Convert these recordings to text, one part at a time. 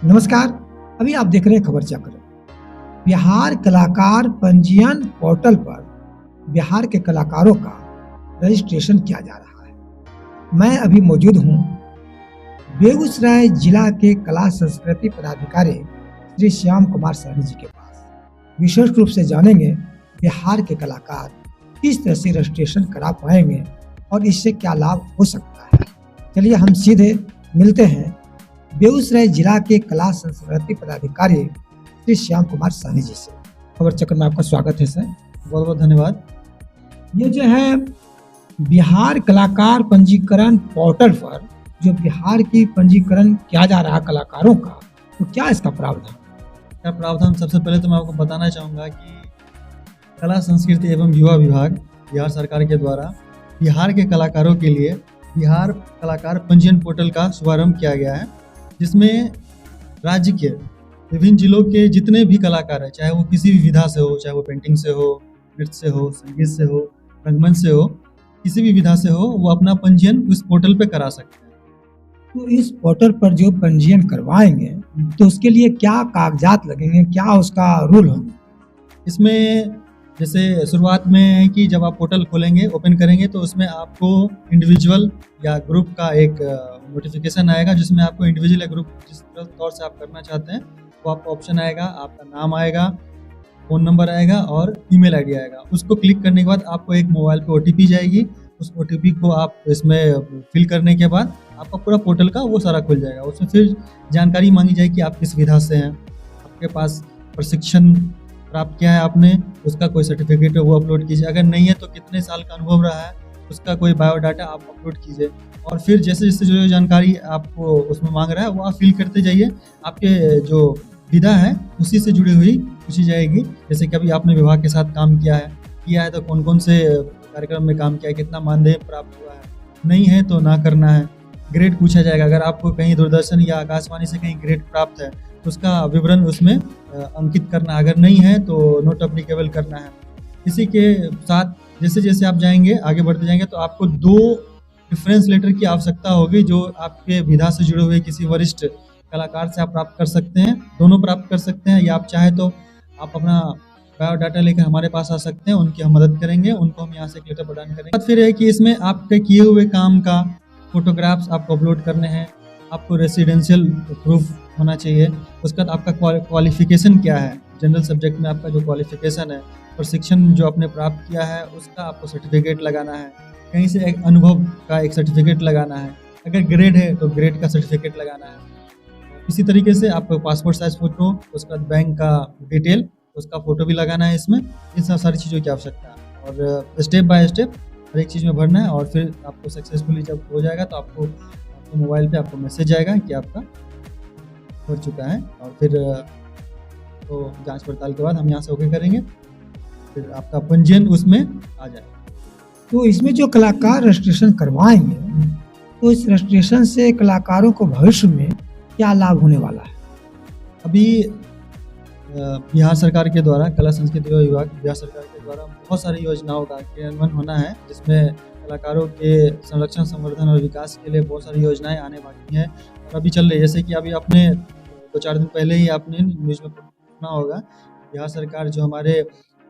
नमस्कार। अभी आप देख रहे हैं खबर चक्र। बिहार कलाकार पंजीयन पोर्टल पर बिहार के कलाकारों का रजिस्ट्रेशन किया जा रहा है। मैं अभी मौजूद हूँ बेगूसराय जिला के कला संस्कृति पदाधिकारी श्री श्याम कुमार सहनी जी के पास। विशेष रूप से जानेंगे बिहार के कलाकार किस तरह से रजिस्ट्रेशन करा पाएंगे और इससे क्या लाभ हो सकता है। चलिए हम सीधे मिलते हैं बेगूसराय जिला के कला संस्कृति पदाधिकारी श्री श्याम कुमार सहनी जी से। खबर चक्र में आपका स्वागत है सर। बहुत बहुत धन्यवाद। ये जो है बिहार कलाकार पंजीकरण पोर्टल पर जो बिहार की पंजीकरण किया जा रहा है कलाकारों का, तो क्या इसका प्रावधान? सबसे पहले तो मैं आपको बताना चाहूँगा कि कला संस्कृति एवं युवा विभाग बिहार सरकार के द्वारा बिहार के कलाकारों के लिए बिहार कलाकार पंजीयन पोर्टल का शुभारंभ किया गया है, जिसमें राज्य के विभिन्न जिलों के जितने भी कलाकार हैं, चाहे वो किसी भी विधा से हो, चाहे वो पेंटिंग से हो, नृत्य से हो, संगीत से हो, रंगमंच से हो, किसी भी विधा से हो, वो अपना पंजीयन उस पोर्टल पे करा सकते हैं। तो इस पोर्टल पर जो पंजीयन करवाएंगे तो उसके लिए क्या कागजात लगेंगे, क्या उसका रूल होगा? इसमें जैसे शुरुआत में है कि जब आप पोर्टल खोलेंगे, ओपन करेंगे, तो उसमें आपको इंडिविजुअल या ग्रुप का एक नोटिफिकेशन आएगा, जिसमें आपको इंडिविजुअल या ग्रुप जिस तौर से आप करना चाहते हैं वो आपका ऑप्शन आएगा, आपका नाम आएगा, फ़ोन नंबर आएगा और ईमेल आईडी आएगा। उसको क्लिक करने के बाद आपको एक मोबाइल पे ओटीपी जाएगी। उस ओटीपी को आप इसमें फिल करने के बाद आपका पूरा पोर्टल का वो सारा खुल जाएगा। उसमें फिर जानकारी मांगी जाएगी कि आप किस विधा से हैं, आपके पास प्रशिक्षण प्राप्त किया है आपने, उसका कोई सर्टिफिकेट है वो अपलोड कीजिए। अगर नहीं है तो कितने साल का अनुभव रहा है उसका कोई बायोडाटा आप अपलोड कीजिए। और फिर जैसे जैसे जो जानकारी आपको उसमें मांग रहा है वो आप फिल करते जाइए। आपके जो विधा है उसी से जुड़ी हुई पूछी जाएगी। जैसे कि अभी आपने विभाग के साथ काम किया है तो कौन कौन से कार्यक्रम में काम किया है, कितना मानदेय प्राप्त हुआ है, नहीं है तो ना करना है। ग्रेड पूछा जाएगा, अगर आपको कहीं दूरदर्शन या आकाशवाणी से कहीं ग्रेड प्राप्त है तो उसका विवरण उसमें अंकित करना है, अगर नहीं है तो नोट अप्लीकेबल करना है। इसी के साथ जैसे जैसे आप जाएंगे, आगे बढ़ते जाएंगे, तो आपको 2 रेफरेंस लेटर की आवश्यकता होगी, जो आपके विधा से जुड़े हुए किसी वरिष्ठ कलाकार से आप प्राप्त कर सकते हैं। दोनों प्राप्त कर सकते हैं, या आप चाहे तो आप अपना बायोडाटा लेकर हमारे पास आ सकते हैं, उनकी हम मदद करेंगे, उनको हम यहाँ से एक लेटर प्रदान करेंगे। फिर है कि इसमें आपके किए हुए काम का फोटोग्राफ्स आपको अपलोड करने हैं, आपको रेसिडेंशियल प्रूफ होना चाहिए। उसके बाद आपका क्वालिफिकेशन क्या है, जनरल सब्जेक्ट में आपका जो क्वालिफिकेशन है, प्रशिक्षण जो आपने प्राप्त किया है उसका आपको सर्टिफिकेट लगाना है, कहीं से एक अनुभव का एक सर्टिफिकेट लगाना है, अगर ग्रेड है तो ग्रेड का सर्टिफिकेट लगाना है। इसी तरीके से आपको पासपोर्ट साइज फ़ोटो, उसका बैंक का डिटेल, उसका फ़ोटो भी लगाना है इसमें। इन सब सारी चीज़ों की आवश्यकता है और स्टेप बाय स्टेप हर एक चीज़ में भरना है। और फिर आपको सक्सेसफुली जब हो जाएगा तो आपको मोबाइल पे आपको मैसेज आएगा कि आपका हो चुका है। और फिर तो जांच पड़ताल के बाद हम यहाँ से ओके करेंगे, फिर आपका पंजीयन उसमें आ जाएगा। तो इसमें जो कलाकार रजिस्ट्रेशन करवाएंगे तो इस रजिस्ट्रेशन से कलाकारों को भविष्य में क्या लाभ होने वाला है? अभी बिहार सरकार के द्वारा कला संस्कृति विभाग बिहार सरकार के द्वारा बहुत सारी योजनाओं का क्रियान्वयन होना है, जिसमें कलाकारों के संरक्षण, संवर्धन और विकास के लिए बहुत सारी योजनाएं आने वाली हैं और अभी चल रही है। जैसे कि अभी आपने 2-4 दिन पहले ही आपने न्यूज़ में सुना होगा, बिहार सरकार जो हमारे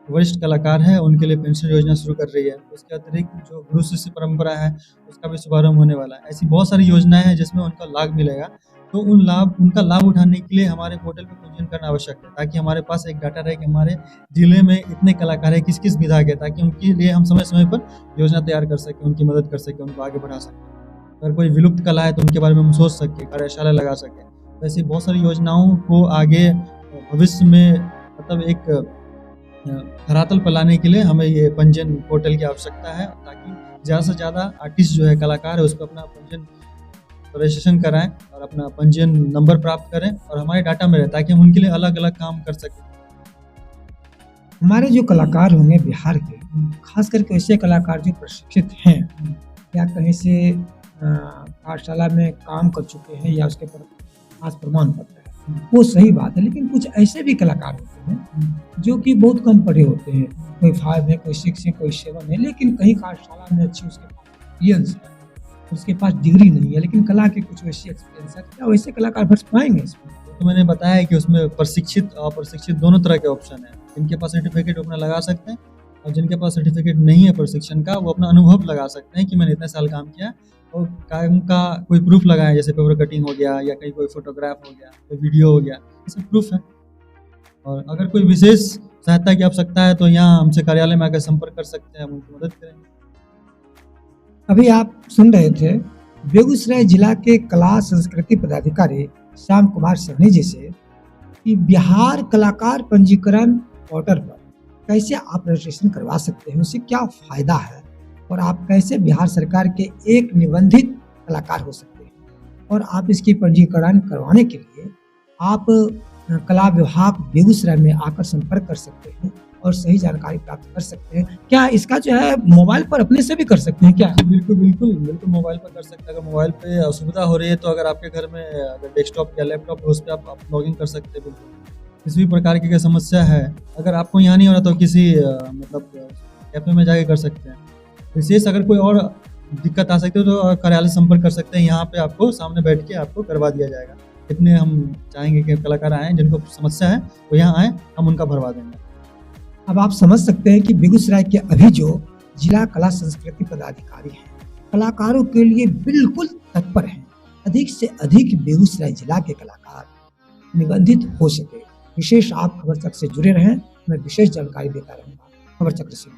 वरिष्ठ कलाकार हैं उनके लिए पेंशन योजना शुरू कर रही है। उसके अतिरिक्त जो गुरु शिष्य परंपरा है उसका भी शुभारंभ होने वाला है। ऐसी बहुत सारी योजनाएं हैं जिसमें उनका लाभ मिलेगा। तो उनका लाभ उठाने के लिए हमारे पोर्टल पर पंजीयन करना आवश्यक है, ताकि हमारे पास एक डाटा रहे कि हमारे जिले में इतने कलाकार हैं, किस किस विधा के, ताकि उनके लिए हम समय समय पर योजना तैयार कर सकें, उनकी मदद कर सकें, उनको आगे बढ़ा सकें। अगर कोई विलुप्त कला है तो उनके बारे में हम सोच सकें, कार्यशाला लगा सकें। तो ऐसी बहुत सारी योजनाओं को आगे भविष्य में मतलब एक धरातल पर लाने के लिए हमें ये पंजीयन पोर्टल की आवश्यकता है, ताकि ज़्यादा से ज़्यादा आर्टिस्ट जो है, कलाकार है, उसको अपना पंजीयन रजिस्ट्रेशन कराएं और अपना पंजीयन नंबर प्राप्त करें और हमारे डाटा में रहे, ताकि हम उनके लिए अलग अलग काम कर सकें। हमारे जो कलाकार होंगे बिहार के, खास करके ऐसे कलाकार जो प्रशिक्षित हैं या कहीं से पाठशाला में काम कर चुके हैं या उसके पास प्रमाण पत्र है, वो सही बात है। लेकिन कुछ ऐसे भी कलाकार होते हैं जो कि बहुत कम पढ़े होते हैं, कोई 5 है, कोई 6 है, कोई 7 है, लेकिन कहीं पाठशाला में अच्छी उसके पास एक्सपीरियंस है, उसके पास डिग्री नहीं है, लेकिन कला के कुछ वैसे एक्सपीरियंस है। क्या वैसे कलाकार भर पाएंगे इसमें? तो मैंने बताया है कि उसमें प्रशिक्षित और अप्रशिक्षित दोनों तरह के ऑप्शन हैं। जिनके पास सर्टिफिकेट अपना लगा सकते हैं और जिनके पास सर्टिफिकेट नहीं है प्रशिक्षण का, वो अपना अनुभव लगा सकते हैं कि मैंने इतने साल काम किया और काम का कोई प्रूफ लगाएं, जैसे पेपर कटिंग हो गया या कहीं कोई फोटोग्राफ हो गया, कोई वीडियो हो गया, ये सब प्रूफ है। और अगर कोई विशेष सहायता की आवश्यकता है तो यहाँ हमसे कार्यालय में आकर संपर्क कर सकते हैं, हम उनकी मदद करेंगे। अभी आप सुन रहे थे बेगूसराय जिला के कला संस्कृति पदाधिकारी श्याम कुमार सहनी जी से कि बिहार कलाकार पंजीकरण पोर्टल पर कैसे आप रजिस्ट्रेशन करवा सकते हैं, उससे क्या फायदा है और आप कैसे बिहार सरकार के एक निबंधित कलाकार हो सकते हैं। और आप इसकी पंजीकरण करवाने के लिए आप कला विभाग बेगूसराय में आकर संपर्क कर सकते हैं और सही जानकारी प्राप्त कर सकते हैं। क्या इसका जो है मोबाइल पर अपने से भी कर सकते हैं क्या? बिल्कुल बिल्कुल बिल्कुल मोबाइल पर कर सकते हैं। अगर मोबाइल पे असुविधा हो रही है तो अगर आपके घर में अगर डेस्कटॉप या लैपटॉप है उस पर आप लॉगिन कर सकते हैं। बिल्कुल किसी भी प्रकार की समस्या है, अगर आपको यहाँ नहीं हो रहा तो किसी मतलब कैफे में जाके कर सकते हैं। विशेष अगर कोई और दिक्कत आ सकती है तो कार्यालय संपर्क कर सकते हैं, यहाँ पे आपको सामने बैठ के आपको करवा दिया जाएगा। इतने हम चाहेंगे कि कलाकार आएँ, जिनको समस्या है वो यहाँ आएँ, हम उनका भरवा देंगे। अब आप समझ सकते हैं कि बेगूसराय के अभी जो जिला कला संस्कृति पदाधिकारी हैं कलाकारों के लिए बिल्कुल तत्पर हैं। अधिक से अधिक बेगूसराय जिला के कलाकार निबंधित हो सके। विशेष आप खबर चक्र से जुड़े रहें, मैं विशेष जानकारी देता रहूँगा। खबर चक्र से।